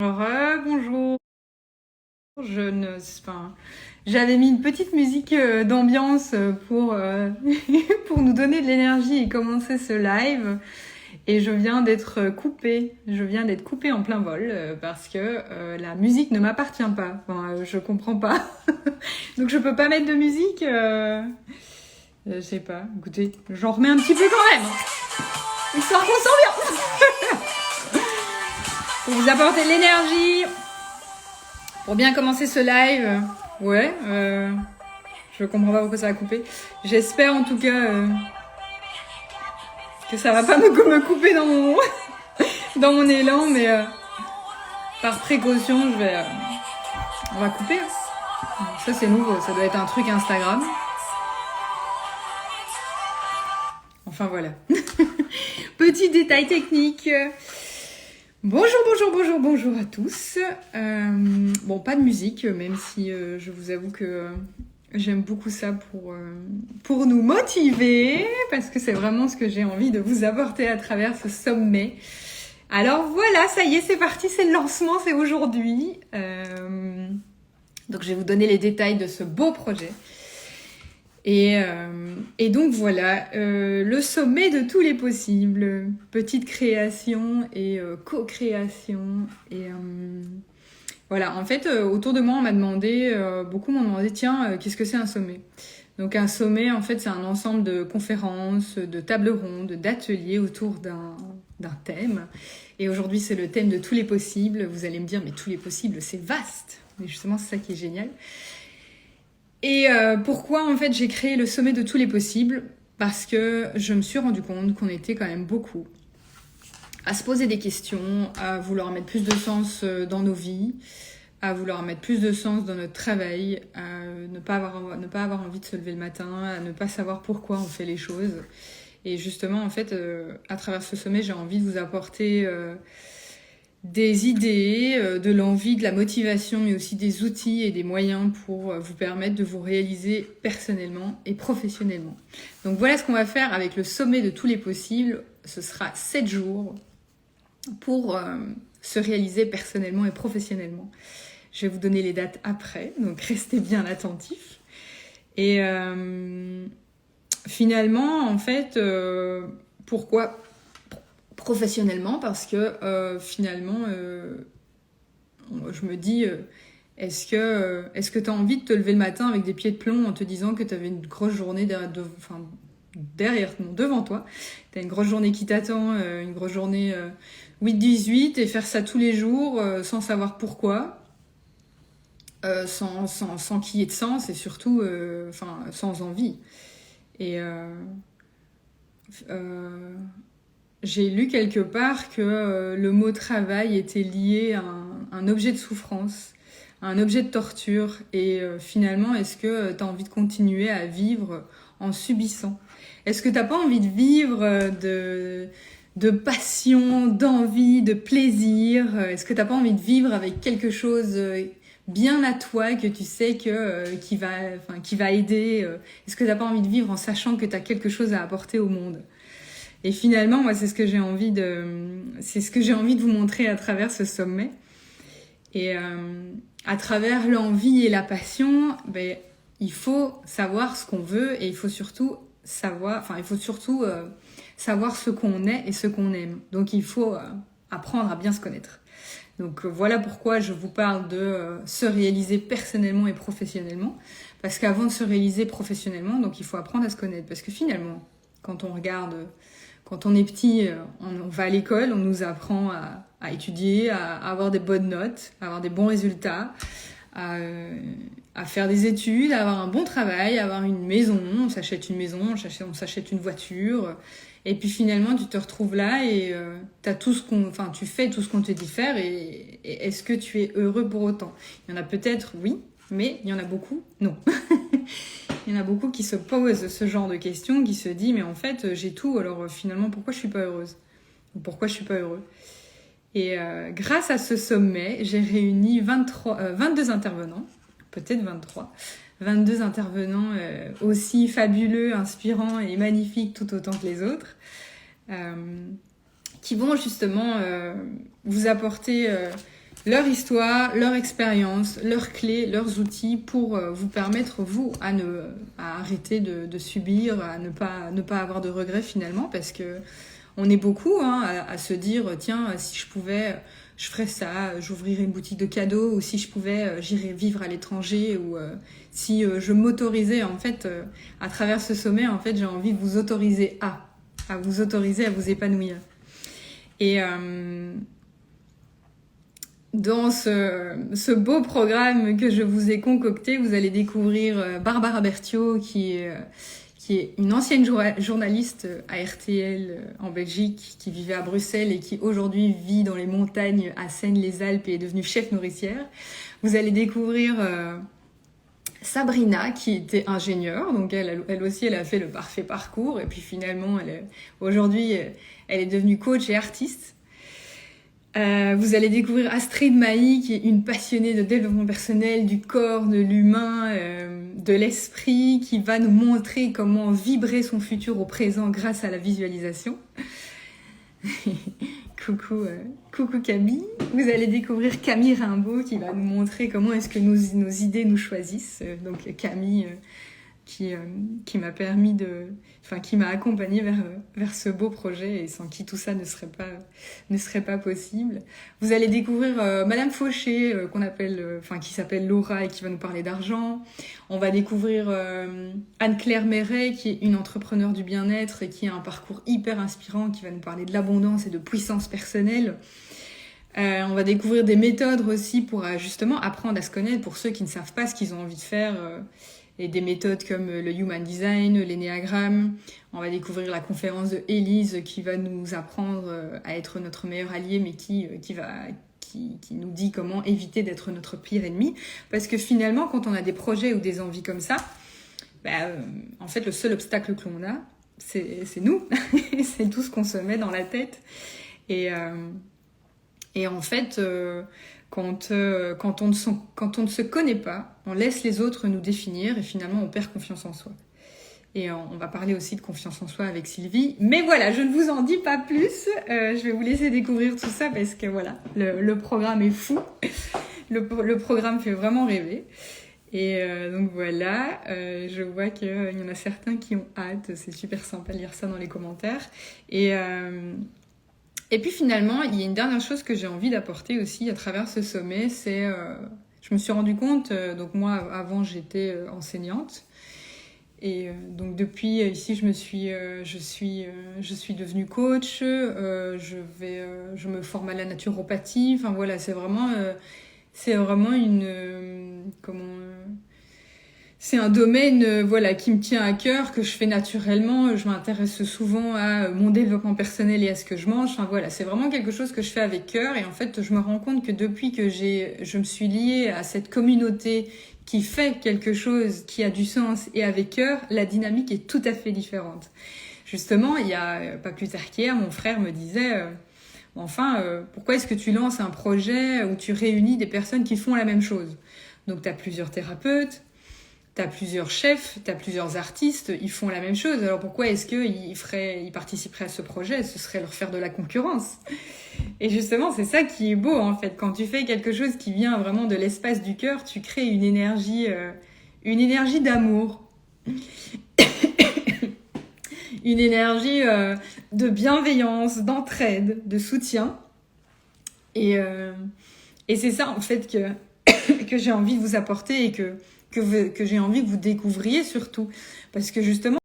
Bonjour. J'avais mis une petite musique d'ambiance pour nous donner de l'énergie et commencer ce live. Et je viens d'être coupée. Je viens d'être coupée en plein vol parce que la musique ne m'appartient pas. Je comprends pas. Donc je peux pas mettre de musique. Je sais pas. Écoutez, j'en remets un petit peu quand même. Histoire qu'on s'ambiance. Pour vous apporter de l'énergie. Pour bien commencer ce live, ouais, je comprends pas pourquoi ça a coupé. J'espère en tout cas que ça va pas me couper dans mon dans mon élan, mais par précaution, on va couper. Ça c'est nouveau, ça doit être un truc Instagram. Enfin voilà. Petit détail technique. Bonjour à tous. Bon, pas de musique, même si je vous avoue que j'aime beaucoup ça pour nous motiver, parce que c'est vraiment ce que j'ai envie de vous apporter à travers ce sommet. Alors voilà, ça y est, c'est parti, c'est le lancement, c'est aujourd'hui. Donc je vais vous donner les détails de ce beau projet. Et donc voilà, le sommet de tous les possibles, petite création et co-création. Et voilà, en fait, autour de moi, on m'a demandé, beaucoup m'ont demandé, tiens, qu'est-ce que c'est un sommet? Donc un sommet, en fait, c'est un ensemble de conférences, de tables rondes, d'ateliers autour d'un thème. Et aujourd'hui, c'est le thème de tous les possibles. Vous allez me dire, mais tous les possibles, c'est vaste. Mais justement, c'est ça qui est génial. Et pourquoi en fait j'ai créé le sommet de tous les possibles? Parce que je me suis rendu compte qu'on était quand même beaucoup à se poser des questions, à vouloir mettre plus de sens dans nos vies, à vouloir mettre plus de sens dans notre travail, à ne pas avoir envie de se lever le matin, à ne pas savoir pourquoi on fait les choses. Et justement en fait à travers ce sommet j'ai envie de vous apporter des idées, de l'envie, de la motivation, mais aussi des outils et des moyens pour vous permettre de vous réaliser personnellement et professionnellement. Donc voilà ce qu'on va faire avec le sommet de tous les possibles. Ce sera 7 jours pour se réaliser personnellement et professionnellement. Je vais vous donner les dates après, donc restez bien attentifs. Et finalement, en fait, pourquoi professionnellement? Parce que finalement, je me dis, est-ce que tu as envie de te lever le matin avec des pieds de plomb en te disant que tu avais une grosse journée devant toi, tu as une grosse journée qui t'attend, une grosse journée 8-18, et faire ça tous les jours sans savoir pourquoi, sans qu'il y ait de sens, et surtout sans envie. Et j'ai lu quelque part que le mot travail était lié à un objet de souffrance, à un objet de torture. Et finalement, est-ce que tu as envie de continuer à vivre en subissant? Est-ce que tu n'as pas envie de vivre de passion, d'envie, de plaisir? Est-ce que tu n'as pas envie de vivre avec quelque chose bien à toi, que tu sais qui va aider? Est-ce que tu n'as pas envie de vivre en sachant que tu as quelque chose à apporter au monde? Et finalement, moi, c'est ce que j'ai envie de vous montrer à travers ce sommet. Et à travers l'envie et la passion, il faut savoir ce qu'on veut, et il faut surtout savoir ce qu'on est et ce qu'on aime. Donc il faut apprendre à bien se connaître. Donc voilà pourquoi je vous parle de se réaliser personnellement et professionnellement. Parce qu'avant de se réaliser professionnellement, donc il faut apprendre à se connaître. Parce que finalement, quand on regarde, quand on est petit, on va à l'école, on nous apprend à étudier, à avoir des bonnes notes, à avoir des bons résultats, à faire des études, à avoir un bon travail, à avoir une maison. On s'achète une maison, on s'achète une voiture. Et puis finalement, tu te retrouves là et tu fais tout ce qu'on te dit faire. Et est-ce que tu es heureux pour autant? Il y en a peut-être, oui, mais il y en a beaucoup, non. Il y en a beaucoup qui se posent ce genre de questions, qui se disent, mais en fait, j'ai tout, alors finalement, pourquoi je suis pas heureuse? Ou pourquoi je suis pas heureux? Et grâce à ce sommet, j'ai réuni 22 intervenants, peut-être 22 intervenants aussi fabuleux, inspirants et magnifiques tout autant que les autres, qui vont justement vous apporter leur histoire, leur expérience, leurs clés, leurs outils pour vous permettre, vous, à arrêter de subir, à ne pas avoir de regrets finalement, parce que on est beaucoup à se dire, tiens, si je pouvais, je ferais ça, j'ouvrirais une boutique de cadeaux, ou si je pouvais, j'irais vivre à l'étranger, ou si je m'autorisais, en fait, à travers ce sommet, en fait, j'ai envie de vous autoriser à vous autoriser à vous épanouir. Et dans ce beau programme que je vous ai concocté, vous allez découvrir Barbara Berthiaud, qui est une ancienne journaliste à RTL en Belgique, qui vivait à Bruxelles et qui aujourd'hui vit dans les montagnes à Seine-les-Alpes et est devenue chef nourricière. Vous allez découvrir Sabrina, qui était ingénieure, donc elle aussi, elle a fait le parfait parcours, et puis finalement, aujourd'hui, elle est devenue coach et artiste. Vous allez découvrir Astrid Mailly, qui est une passionnée de développement personnel, du corps, de l'humain, de l'esprit, qui va nous montrer comment vibrer son futur au présent grâce à la visualisation. Coucou Camille. Vous allez découvrir Camille Rimbaud, qui va nous montrer comment est-ce que nos idées nous choisissent. Donc Camille qui m'a permis qui m'a accompagnée vers ce beau projet, et sans qui tout ça ne serait pas possible. Vous allez découvrir Madame Fauché, qui s'appelle Laura et qui va nous parler d'argent. On va découvrir Anne-Claire Méret, qui est une entrepreneure du bien-être et qui a un parcours hyper inspirant, qui va nous parler de l'abondance et de puissance personnelle. On va découvrir des méthodes aussi pour justement apprendre à se connaître, pour ceux qui ne savent pas ce qu'ils ont envie de faire, et des méthodes comme le Human Design, l'énéagramme. On va découvrir la conférence de Élise, qui va nous apprendre à être notre meilleur allié, mais qui nous dit comment éviter d'être notre pire ennemi. Parce que finalement, quand on a des projets ou des envies comme ça, en fait, le seul obstacle que l'on a, c'est nous. C'est tout ce qu'on se met dans la tête. Et en fait, quand on ne se connaît pas, on laisse les autres nous définir et finalement on perd confiance en soi. Et on va parler aussi de confiance en soi avec Sylvie. Mais voilà, je ne vous en dis pas plus. Je vais vous laisser découvrir tout ça parce que voilà, le programme est fou. Le programme fait vraiment rêver. Et donc voilà, je vois qu'il y en a certains qui ont hâte. C'est super sympa de lire ça dans les commentaires. Et puis finalement, il y a une dernière chose que j'ai envie d'apporter aussi à travers ce sommet, c'est... je me suis rendu compte, donc moi avant j'étais enseignante, et donc depuis ici je suis devenue coach, je me forme à la naturopathie, enfin voilà, c'est vraiment c'est un domaine qui me tient à cœur, que je fais naturellement. Je m'intéresse souvent à mon développement personnel et à ce que je mange. Enfin voilà, c'est vraiment quelque chose que je fais avec cœur. Et en fait, je me rends compte que depuis que je me suis liée à cette communauté qui fait quelque chose qui a du sens et avec cœur, la dynamique est tout à fait différente. Justement, il y a pas plus tard qu'hier, mon frère me disait... pourquoi est-ce que tu lances un projet où tu réunis des personnes qui font la même chose? Donc, tu as plusieurs thérapeutes, t'as plusieurs chefs, t'as plusieurs artistes, ils font la même chose. Alors pourquoi est-ce qu'ils participeraient à ce projet? Ce serait leur faire de la concurrence. Et justement, c'est ça qui est beau en fait. Quand tu fais quelque chose qui vient vraiment de l'espace du cœur, tu crées une énergie d'amour. Une énergie de bienveillance, d'entraide, de soutien. Et c'est ça en fait que j'ai envie de vous apporter et que j'ai envie que vous découvriez surtout. Parce que justement,